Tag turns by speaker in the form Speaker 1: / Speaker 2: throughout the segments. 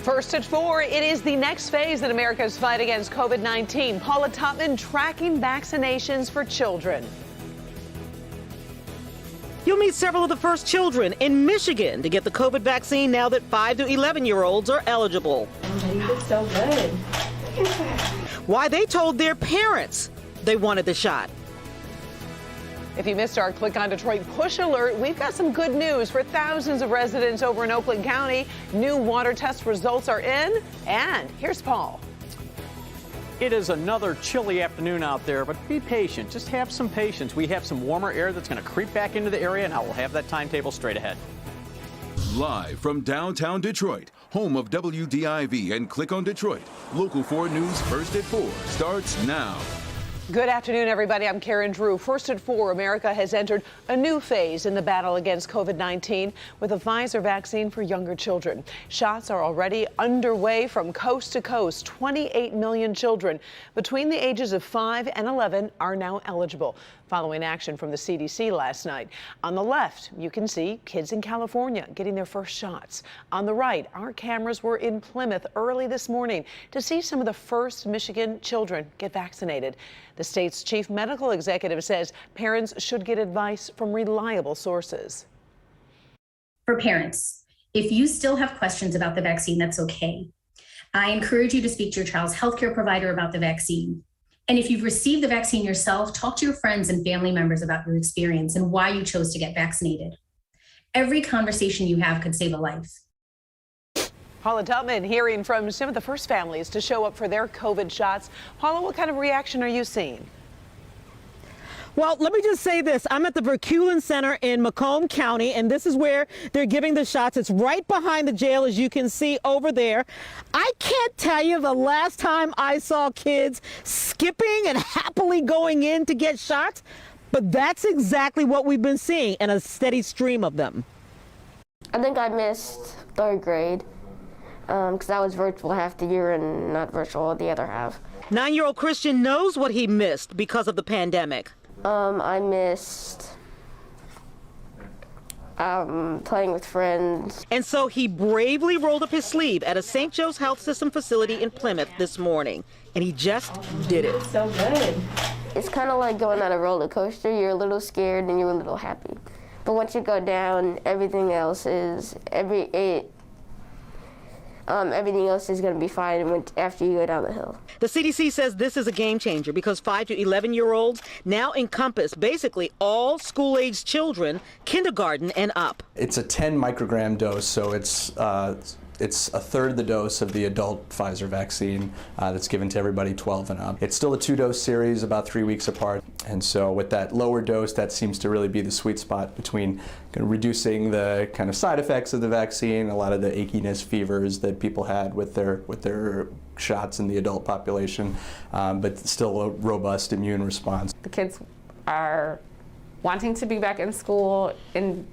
Speaker 1: First at 4, it is the next phase in America's fight against COVID-19. Paula Topman tracking vaccinations for children.
Speaker 2: You'll meet several of the first children in Michigan to get the COVID vaccine now that 5 to 11-year-olds are eligible.
Speaker 3: It's so good.
Speaker 2: Why they told their parents they wanted the shot.
Speaker 1: If you missed our Click on Detroit push alert, we've got some good news for thousands of residents over in Oakland County. New water test results are in, and here's Paul.
Speaker 4: It is another chilly afternoon out there, but be patient. Just have some patience. We have some warmer air that's going to creep back into the area, and I will have that timetable straight ahead.
Speaker 5: Live from downtown Detroit, home of WDIV and Click on Detroit, Local 4 News First at 4 starts now.
Speaker 1: Good afternoon, everybody. I'm Karen Drew. First at 4, America has entered a new phase in the battle against COVID-19 with a Pfizer vaccine for younger children. Shots are already underway from coast to coast. 28 million children between the ages of 5 and 11 are now eligible, following action from the CDC last night. On the left, you can see kids in California getting their first shots. On the right, our cameras were in Plymouth early this morning to see some of the first Michigan children get vaccinated. The state's chief medical executive says parents should get advice from reliable sources.
Speaker 6: For parents, if you still have questions about the vaccine, that's okay. I encourage you to speak to your child's healthcare provider about the vaccine. And if you've received the vaccine yourself, talk to your friends and family members about your experience and why you chose to get vaccinated. Every conversation you have could save a life.
Speaker 1: Paula Tubman hearing from some of the first families to show up for their COVID shots. Paula, what kind of reaction are you seeing?
Speaker 2: Well, let me just say this. I'm at the VACCINATED Center in Macomb County, and this is where they're giving the shots. It's right behind the jail, as you can see over there. I can't tell you the last time I saw kids skipping and happily going in to get shots, but that's exactly what we've been seeing, and a steady stream of them.
Speaker 7: I think I missed 3rd grade because I was virtual half the year and not virtual the other half.
Speaker 2: 9-year-old Christian knows what he missed because of the pandemic.
Speaker 7: I missed playing with friends.
Speaker 2: And so he bravely rolled up his sleeve at a St. Joe's Health System facility in Plymouth this morning, and he just did it.
Speaker 3: It's so good.
Speaker 7: It's kind of like going on a roller coaster. You're a little scared and you're a little happy. But once you go down, everything else is everything else is going to be fine after you go down the hill.
Speaker 2: The CDC says this is a game changer because 5 to 11-year-olds now encompass basically all school-aged children, kindergarten and up.
Speaker 8: It's a 10 microgram dose, so it's a third the dose of the adult Pfizer vaccine that's given to everybody 12 and up. It's still a 2-dose series, about 3 weeks apart. And so with that lower dose, that seems to really be the sweet spot between kind of reducing the kind of side effects of the vaccine, a lot of the achiness, fevers that people had with their shots in the adult population, but still a robust immune response.
Speaker 3: The kids are wanting to be back in school and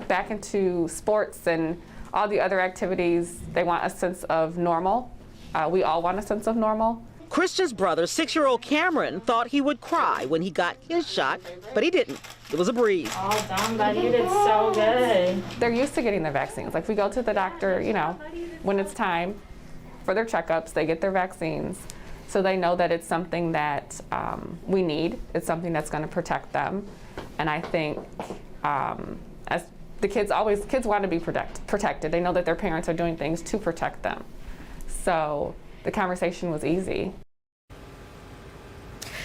Speaker 3: back into sports and all the other activities. They want a sense of normal. We all want a sense of normal.
Speaker 2: Christian's brother, 6-year-old Cameron, thought he would cry when he got his shot, but he didn't. It was a breeze.
Speaker 3: All done, buddy. You did so good. They're used to getting their vaccines. Like, we go to the doctor, when it's time for their checkups, they get their vaccines. So they know that it's something that we need. It's something that's going to protect them. And I think as the kids want to be protected. They know that their parents are doing things to protect them. So the conversation was easy.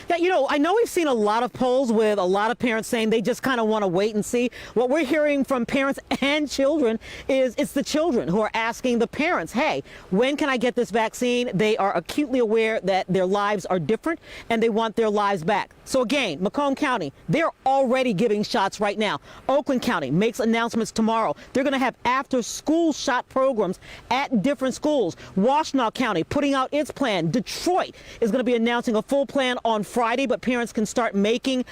Speaker 2: Yeah, I know we've seen a lot of polls with a lot of parents saying they just kind of want to wait and see. What we're hearing from parents and children is it's the children who are asking the parents, hey, when can I get this vaccine? They are acutely aware that their lives are different and they want their lives back. So again, Macomb County, they're already giving shots right now. Oakland County makes announcements tomorrow. They're going to have after-school shot programs at different schools. Washtenaw County putting out its plan. Detroit is going to be announcing a full plan on Friday, but parents can start making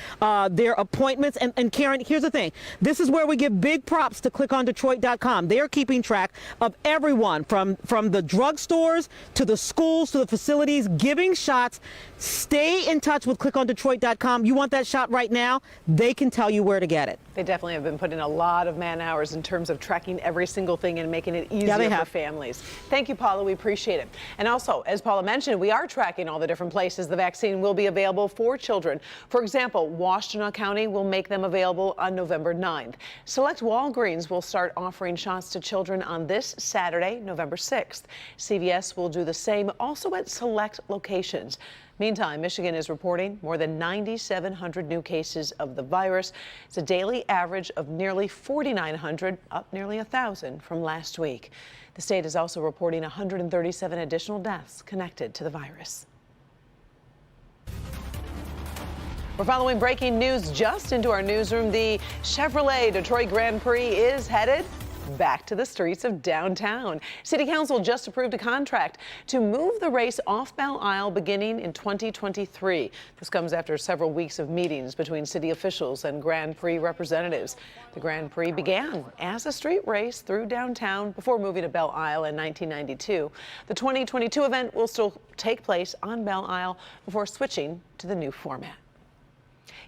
Speaker 2: their appointments. And Karen, here's the thing. This is where we give big props to clickondetroit.com. They're keeping track of everyone from the drugstores to the schools to the facilities giving shots. Stay in touch with clickondetroit.com. ClickonDetroit.com. You want that shot right now? They can tell you where to get it.
Speaker 1: They definitely have been putting a lot of man hours in terms of tracking every single thing and making it easier for families. Thank you, Paula. We appreciate it. And also, as Paula mentioned, we are tracking all the different places the vaccine will be available for children. For example, Washtenaw County will make them available on November 9th. Select Walgreens will start offering shots to children on this Saturday, November 6th. CVS will do the same also at select locations. Meantime, Michigan is reporting more than 9,700 new cases of the virus. It's a daily average of nearly 4,900, up nearly 1,000 from last week. The state is also reporting 137 additional deaths connected to the virus. We're following breaking news just into our newsroom. The Chevrolet Detroit Grand Prix is headed back to the streets of downtown. City Council just approved a contract to move the race off Belle Isle beginning in 2023. This comes after several weeks of meetings between city officials and Grand Prix representatives. The Grand Prix began as a street race through downtown before moving to Belle Isle in 1992. The 2022 event will still take place on Belle Isle before switching to the new format.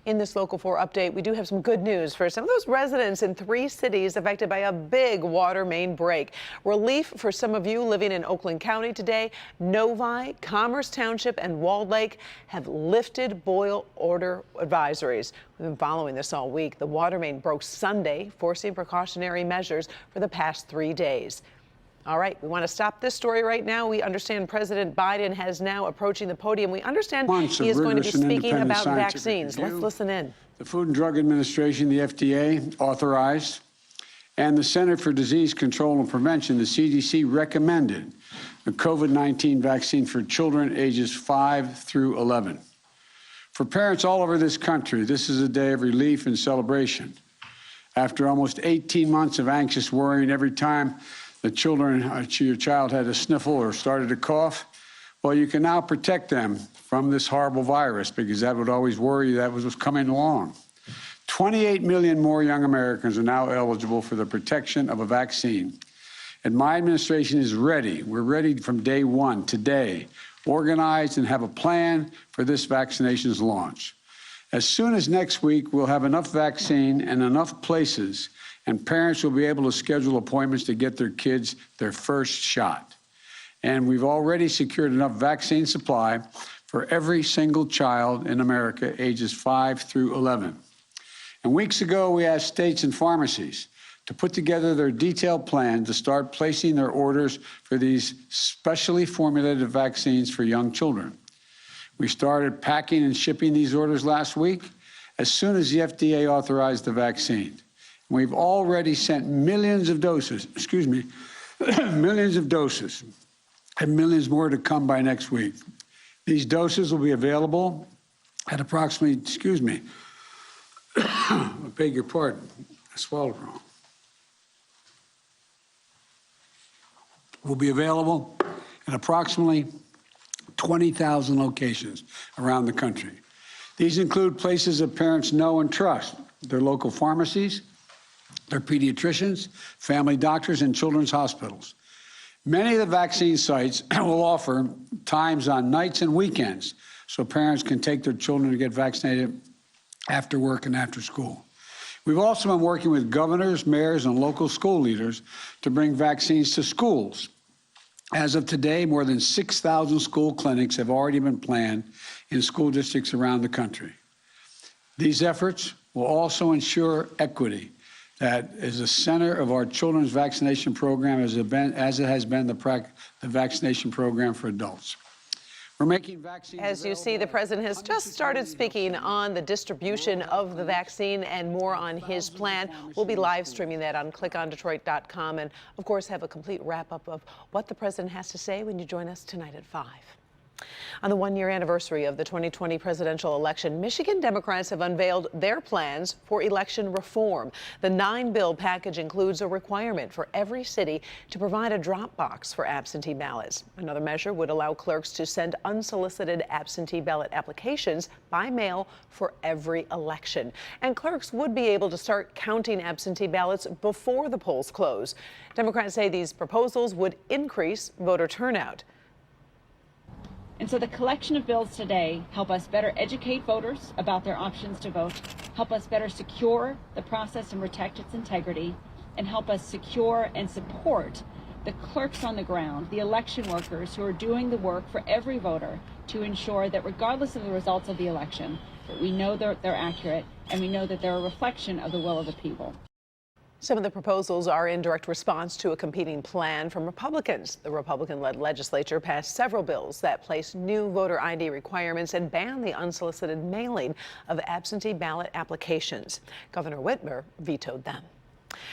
Speaker 1: In this Local 4 update, we do have some good news for some of those residents in 3 cities affected by a big water main break. Relief for some of you living in Oakland County today. Novi, Commerce Township, and Walled Lake have lifted boil order advisories. We've been following this all week. The water main broke Sunday, forcing precautionary measures for the past 3 days. All right, we want to stop this story right now. We understand President Biden is now approaching the podium. We understand he is going to be speaking about vaccines. Let's listen in.
Speaker 9: The Food and Drug Administration, the FDA, authorized, and the Center for Disease Control and Prevention, the CDC, recommended the COVID-19 vaccine for children ages 5 through 11. For parents all over this country, this is a day of relief and celebration. After almost 18 months of anxious worrying every time your child had a sniffle or started to cough, well, you can now protect them from this horrible virus, because that would always worry you that was coming along. 28 million more young Americans are now eligible for the protection of a vaccine. And my administration is ready. We're ready from day one, today, organized and have a plan for this vaccination's launch. As soon as next week, we'll have enough vaccine and enough places, and parents will be able to schedule appointments to get their kids their first shot. And we've already secured enough vaccine supply for every single child in America ages 5 through 11. And weeks ago, we asked states and pharmacies to put together their detailed plan to start placing their orders for these specially formulated vaccines for young children. We started packing and shipping these orders last week as soon as the FDA authorized the vaccine. We've already sent millions of doses, millions of doses, and millions more to come by next week. These doses will be available at approximately, I beg your pardon, I swallowed wrong. Will be available at approximately 20,000 locations around the country. These include places that parents know and trust, their local pharmacies, their pediatricians, family doctors, and children's hospitals. Many of the vaccine sites will offer times on nights and weekends so parents can take their children to get vaccinated after work and after school. We've also been working with governors, mayors, and local school leaders to bring vaccines to schools. As of today, more than 6,000 school clinics have already been planned in school districts around the country. These efforts will also ensure equity. That is the center of our children's vaccination program, as it has been the vaccination program for adults. We're making vaccines.
Speaker 1: As you see, the president has just started speaking on the distribution of the vaccine and more on his plan. We'll be live streaming that on ClickOnDetroit.com and, of course, have a complete wrap-up of what the president has to say when you join us tonight at 5. On the one-year anniversary of the 2020 presidential election, Michigan Democrats have unveiled their plans for election reform. The 9-bill package includes a requirement for every city to provide a drop box for absentee ballots. Another measure would allow clerks to send unsolicited absentee ballot applications by mail for every election. And clerks would be able to start counting absentee ballots before the polls close. Democrats say these proposals would increase voter turnout.
Speaker 10: And so the collection of bills today help us better educate voters about their options to vote, help us better secure the process and protect its integrity, and help us secure and support the clerks on the ground, the election workers who are doing the work for every voter to ensure that regardless of the results of the election, that we know they're accurate and we know that they're a reflection of the will of the people.
Speaker 1: Some of the proposals are in direct response to a competing plan from Republicans. The Republican-led legislature passed several bills that place new voter ID requirements and ban the unsolicited mailing of absentee ballot applications. Governor Whitmer vetoed them.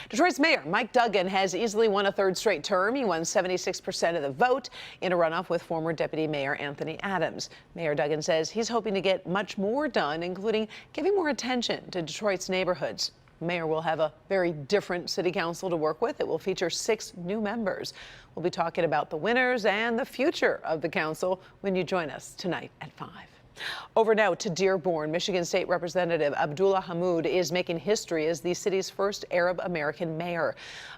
Speaker 1: Detroit's Mayor Mike Duggan has easily won a third straight term. He won 76% of the vote in a runoff with former Deputy Mayor Anthony Adams. Mayor Duggan says he's hoping to get much more done, including giving more attention to Detroit's neighborhoods. Mayor will have a very different city council to work with. It will feature 6 new members. We'll be talking about the winners and the future of the council when you join us tonight at 5. Over now to Dearborn. Michigan State Representative Abdullah Hammoud is making history as the city's first Arab American mayor.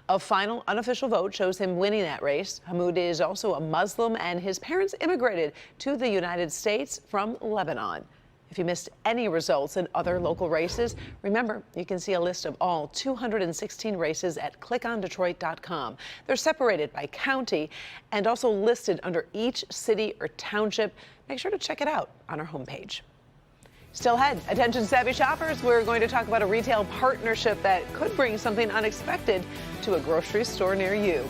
Speaker 1: A final unofficial vote shows him winning that race. Hammoud is also a Muslim, and his parents immigrated to the United States from Lebanon. If you missed any results in other local races, remember, you can see a list of all 216 races at clickondetroit.com. They're separated by county and also listed under each city or township. Make sure to check it out on our homepage. Still ahead, attention savvy shoppers, we're going to talk about a retail partnership that could bring something unexpected to a grocery store near you.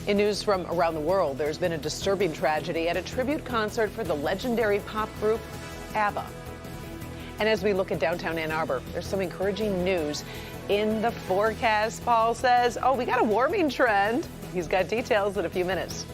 Speaker 1: In news from around the world, there's been a disturbing tragedy at a tribute concert for the legendary pop group ABBA. And as we look at downtown Ann Arbor, there's some encouraging news in the forecast. Paul says, oh, we got a warming trend. He's got details in a few minutes.